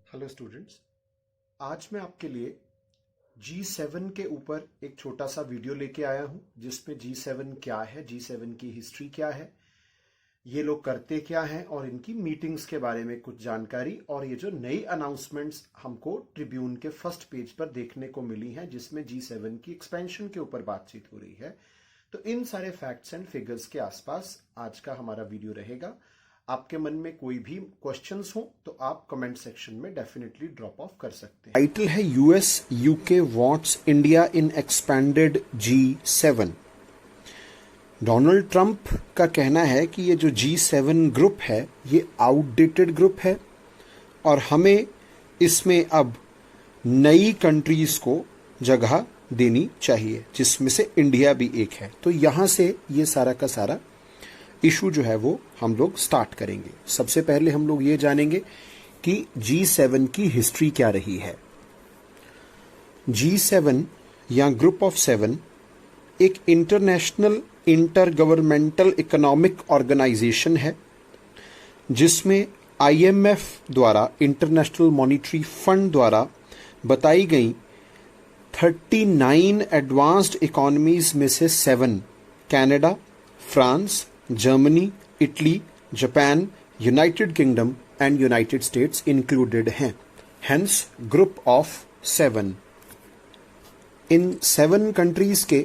Hello students, आज मैं आपके लिए G7 के ऊपर एक छोटा सा वीडियो लेके आया हूं जिसमें G7 क्या है, G7 की हिस्ट्री क्या है, ये लोग करते क्या हैं और इनकी मीटिंग्स के बारे में कुछ जानकारी और ये जो नई अनाउंसमेंट्स हमको ट्रिब्यून के फर्स्ट पेज पर देखने को मिली हैं जिसमें G7 की एक्सपेंशन के ऊपर बातचीत हो रही है। तो इन सारे फैक्ट्स एंड फिगर्स के आसपास आज का हमारा वीडियो रहेगा। आपके मन में कोई भी क्वेश्चंस हो तो आप कमेंट सेक्शन में डेफिनेटली ड्रॉप ऑफ कर सकते हैं। टाइटल है US UK wants India in expanded G7। Donald Trump का कहना है कि ये जो G7 ग्रुप है ये आउटडेटेड ग्रुप है और हमें इसमें अब नई कंट्रीज को जगह देनी चाहिए जिसमें से इंडिया भी एक है। तो यहां से ये सारा का सारा इशू जो है वो हम लोग स्टार्ट करेंगे। सबसे पहले हम लोग ये जानेंगे कि G7 की हिस्ट्री क्या रही है। G7 या ग्रुप ऑफ 7 एक international inter governmental economic organisation है जिसमें IMF द्वारा, इंटरनेशनल मॉनिटरी फंड द्वारा बताई गई 39 एडवांस्ड इकोनॉमीज में से 7 Canada, France, Germany, Italy, Japan, United Kingdom and United States included हैं। Hence group of 7। इन 7 कंट्रीज के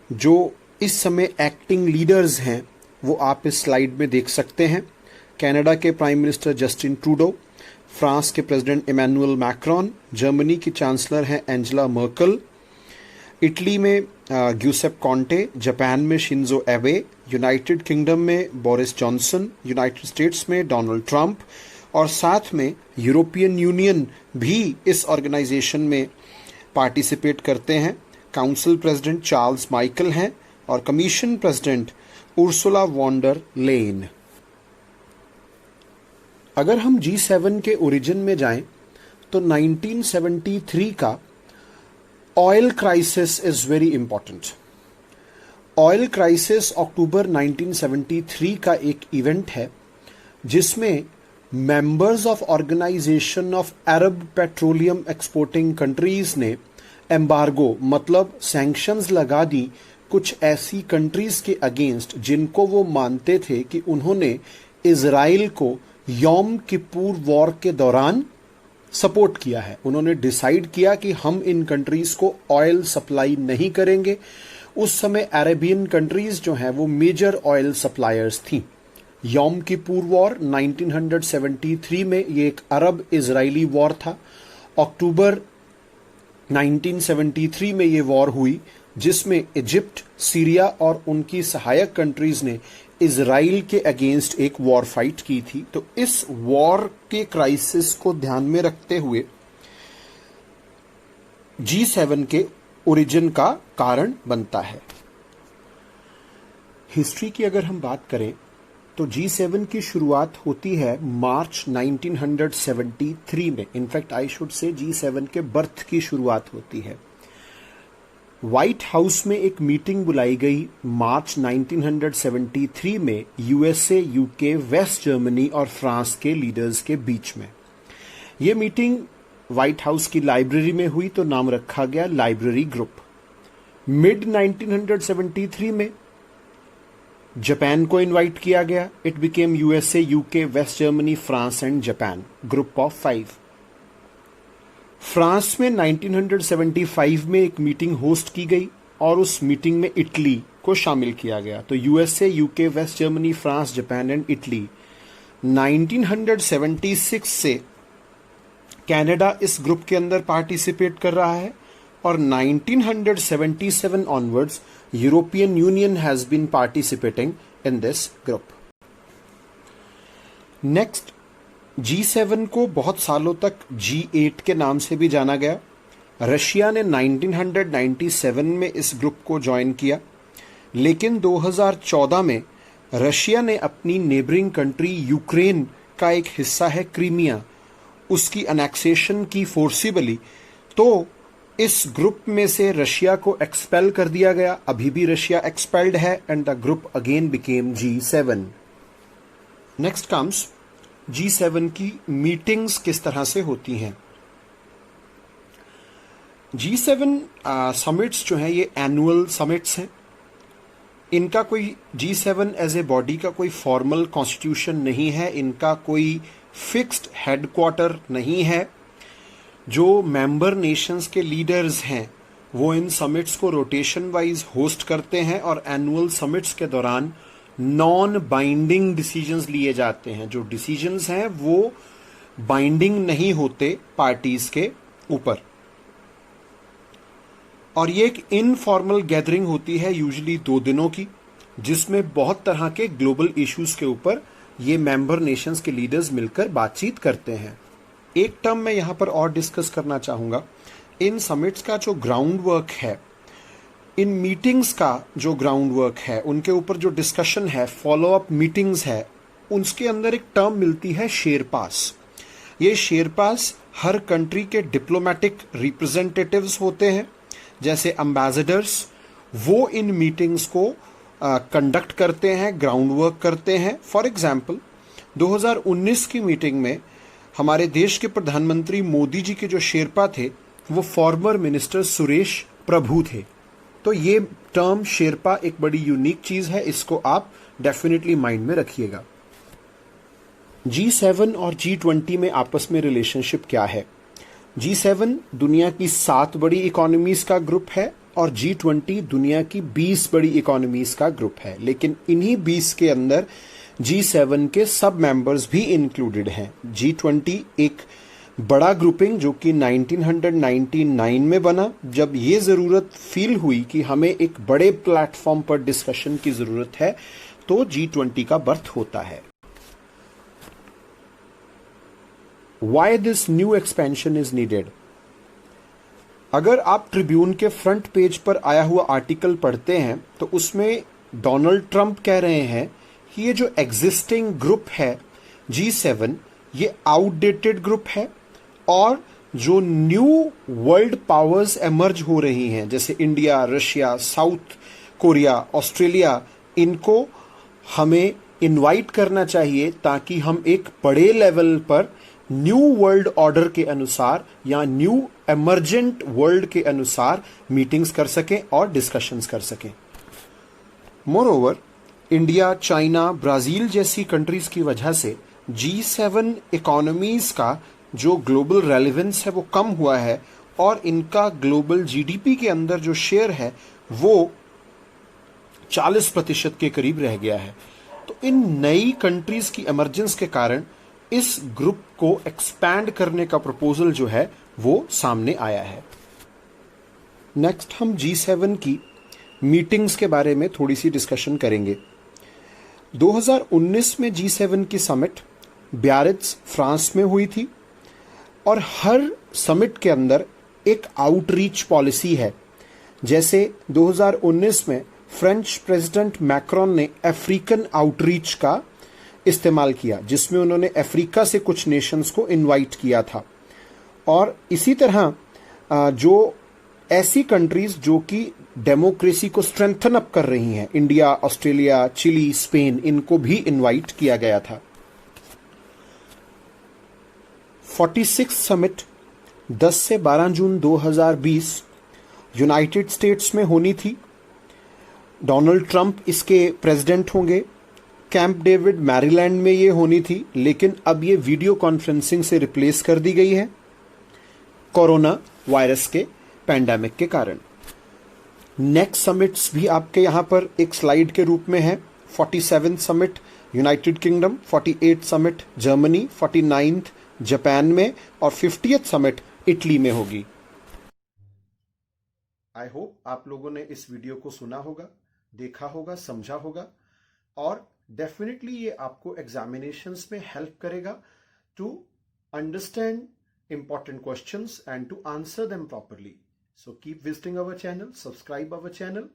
जो इस समय एक्टिंग लीडर्स हैं वो आप इस स्लाइड में देख सकते हैं। कनाडा के prime minister Justin Trudeau, France के प्रेसिडेंट इमैनुअल मैक्रोन, जर्मनी की चांसलर हैं एंजेला मर्कल, इटली में ग्यूसेप कॉन्टे, जापान में शिंजो एबे, यूनाइटेड किंगडम में बोरिस जॉनसन, यूनाइटेड स्टेट्स में डोनाल्ड ट्रंप और साथ में यूरोपियन यूनियन भी इस ऑर्गेनाइजेशन में पार्टिसिपेट करते हैं। काउंसिल प्रेसिडेंट चार्ल्स माइकल हैं और commission president Ursula von der Leyen. अगर हम G7 के ओरिजिन में जाएं तो 1973 का oil crisis is very important. Oil crisis October 1973 का एक इवेंट है जिसमें members of organisation of Arab petroleum exporting countries ने एम्बार्गो मतलब सैंक्शंस लगा दी कुछ ऐसी कंट्रीज के अगेंस्ट जिनको वो मानते थे कि उन्होंने इजराइल को यौम किपुर वॉर के दौरान सपोर्ट किया है। उन्होंने डिसाइड किया कि हम इन कंट्रीज को ऑयल सप्लाई नहीं करेंगे। उस समय अरेबियन कंट्रीज जो हैं वो मेजर ऑयल सप्लायर्स थी। यौम किपुर वॉर 1973 में ये एक अरब इजरायली वॉर था। अक्टूबर 1973 में ये वॉर हुई जिसमें इजिप्ट, सीरिया और उनकी सहायक कंट्रीज ने इजराइल के अगेंस्ट एक वॉर फाइट की थी। तो इस वॉर के क्राइसिस को ध्यान में रखते हुए G7 के ओरिजिन का कारण बनता है। हिस्ट्री की अगर हम बात करें तो G7 की शुरुआत होती है मार्च 1973 में। In fact I should say G7 के बर्थ की शुरुआत होती है। व्हाइट हाउस में एक मीटिंग बुलाई गई मार्च 1973 में USA, UK, वेस्ट जर्मनी और फ्रांस के लीडर्स के बीच में। यह मीटिंग व्हाइट हाउस की लाइब्रेरी में हुई तो नाम रखा गया लाइब्रेरी ग्रुप। मिड 1973 में जापान को इनवाइट किया गया। It became USA, UK, west Germany, France and Japan, group of 5। France में 1975 में एक मीटिंग होस्ट की गई और उस मीटिंग में इटली को शामिल किया गया। तो USA, UK, west Germany, France, Japan and Italy. 1976 से कनाडा इस ग्रुप के अंदर पार्टिसिपेट कर रहा है और 1977 onwards European Union has been participating in this group. Next, G7 को बहुत सालों तक G8 के नाम से भी जाना गया। रशिया ने 1997 में इस ग्रुप को ज्वाइन किया, लेकिन 2014 में रशिया ने अपनी नेबरिंग कंट्री यूक्रेन का एक हिस्सा है क्रीमिया, उसकी अनेक्सेशन की फोर्सिबली। तो इस ग्रुप में से रशिया को एक्सपेल कर दिया गया। अभी भी रशिया एक्सपेल्ड है and the group again became G7। Next comes G7 की मीटिंग्स किस तरह से होती हैं। G7 समिट्स जो हैं ये एनुअल समिट्स हैं। इनका कोई G7 एज ए बॉडी का कोई फॉर्मल कॉन्स्टिट्यूशन नहीं है, इनका कोई फिक्स्ड हेडक्वार्टर नहीं है। जो मेंबर नेशंस के लीडर्स हैं वो इन समिट्स को रोटेशन वाइज होस्ट करते हैं और एनुअल समिट्स के दौरान नॉन बाइंडिंग डिसीजंस लिए जाते हैं। जो डिसीजंस हैं वो बाइंडिंग नहीं होते पार्टीज के ऊपर। और ये एक इनफॉर्मल गैदरिंग होती है यूजुअली 2 दिनों की, जिसमें बहुत तरह के ग्लोबल इश्यूज के ऊपर ये मेंबर नेशंस के लीडर्स मिलकर बातचीत करते हैं। एक टर्म मैं यहां पर और डिस्कस करना चाहूंगा। इन समिट्स का जो ग्राउंड वर्क है, इन मीटिंग्स का जो ग्राउंड वर्क है, उनके ऊपर जो डिस्कशन है, फॉलो अप मीटिंग्स है, उसके अंदर एक टर्म मिलती है शेरपास। ये शेरपास हर कंट्री के डिप्लोमेटिक रिप्रेजेंटेटिव्स होते हैं, जैसे एम्बेसडर्स। वो इन मीटिंग्स को कंडक्ट करते हैं, ग्राउंड वर्क करते हैं। फॉर एग्जाम्पल 2019 की मीटिंग में हमारे देश के प्रधानमंत्री मोदी जी के जो शेरपा थे वो फॉर्मर मिनिस्टर सुरेश प्रभु थे। तो ये टर्म शेरपा एक बड़ी यूनिक चीज है, इसको आप डेफिनेटली माइंड में रखिएगा। G7 और G20 में आपस में रिलेशनशिप क्या है। G7 दुनिया की 7 बड़ी इकोनॉमीज का ग्रुप है और G20 दुनिया की 20 बड़ी इकोनॉमीज का ग्रुप है। लेकिन इन्हीं 20 के अंदर G7 के सब मेंबर्स भी इंक्लूडेड हैं। G20 एक बड़ा ग्रुपिंग जो कि 1999 में बना, जब ये जरूरत फील हुई कि हमें एक बड़े प्लेटफॉर्म पर डिस्कशन की जरूरत है, तो G20 का बर्थ होता है। Why this new expansion is needed? अगर आप ट्रिब्यून के फ्रंट पेज पर आया हुआ आर्टिकल पढ़ते हैं तो उसमें डोनाल्ड ट्रंप कह रहे हैं कि ये जो एग्जिस्टिंग ग्रुप है G7, ये आउटडेटेड ग्रुप है और जो न्यू वर्ल्ड पावर्स एमर्ज हो रही हैं, जैसे India, Russia, south Korea, Australia, इनको हमें इनवाइट करना चाहिए ताकि हम एक बड़े लेवल पर न्यू वर्ल्ड ऑर्डर के अनुसार या न्यू एमर्जेंट वर्ल्ड के अनुसार मीटिंग्स कर सकें और डिस्कशंस कर सकें। मोरओवर, इंडिया, चाइना, ब्राजील जैसी कंट्रीज की वजह से G7 इकोनॉमीज का जो ग्लोबल रेलेवेंस है वो कम हुआ है और इनका ग्लोबल जीडीपी के अंदर जो शेयर है वो 40% के करीब रह गया है। तो इन नई कंट्रीज की इमरजेंस के कारण इस ग्रुप को एक्सपैंड करने का प्रपोजल जो है वो सामने आया है। नेक्स्ट हम G7 की मीटिंग्स के बारे में थोड़ी सी डिस्कशन करेंगे। 2019 में G7 की समिट बियारित्ज, फ्रांस में हुई थी और हर समिट के अंदर एक आउटरीच पॉलिसी है। जैसे 2019 में फ्रेंच प्रेसिडेंट मैक्रोन ने अफ्रीकन आउटरीच का इस्तेमाल किया, जिसमें उन्होंने अफ्रीका से कुछ नेशंस को इनवाइट किया था। और इसी तरह जो ऐसी कंट्रीज जो कि डेमोक्रेसी को स्ट्रेंथन अप कर रही हैं, इंडिया, ऑस्ट्रेलिया, चिली, स्पेन, इनको भी इनवाइट किया गया था। 46 समिट 10 से 12 जून 2020 यूनाइटेड स्टेट्स में होनी थी। डोनाल्ड ट्रंप इसके प्रेसिडेंट होंगे। कैंप डेविड, मैरीलैंड में ये होनी थी, लेकिन अब ये वीडियो कॉन्फ्रेंसिंग से रिप्लेस कर दी गई है कोरोना वायरस के पैंडेमिक के कारण। नेक्स्ट समिट्स भी आपके यहां पर एक स्लाइड के रूप में है। 47 summit United kingdom, 48 summit Germany, 49th Japan में और 50th समिट इटली में होगी। आई होप आप लोगों ने इस वीडियो को सुना होगा, देखा होगा, समझा होगा और डेफिनेटली ये आपको एग्जामिनेशंस में हेल्प करेगा to understand important questions and to answer them properly. So keep visiting our channel, subscribe our channel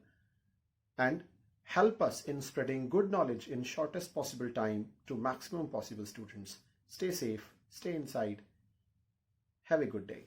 and help us in spreading good knowledge in shortest possible time to maximum possible students. Stay safe, stay inside. Have a good day.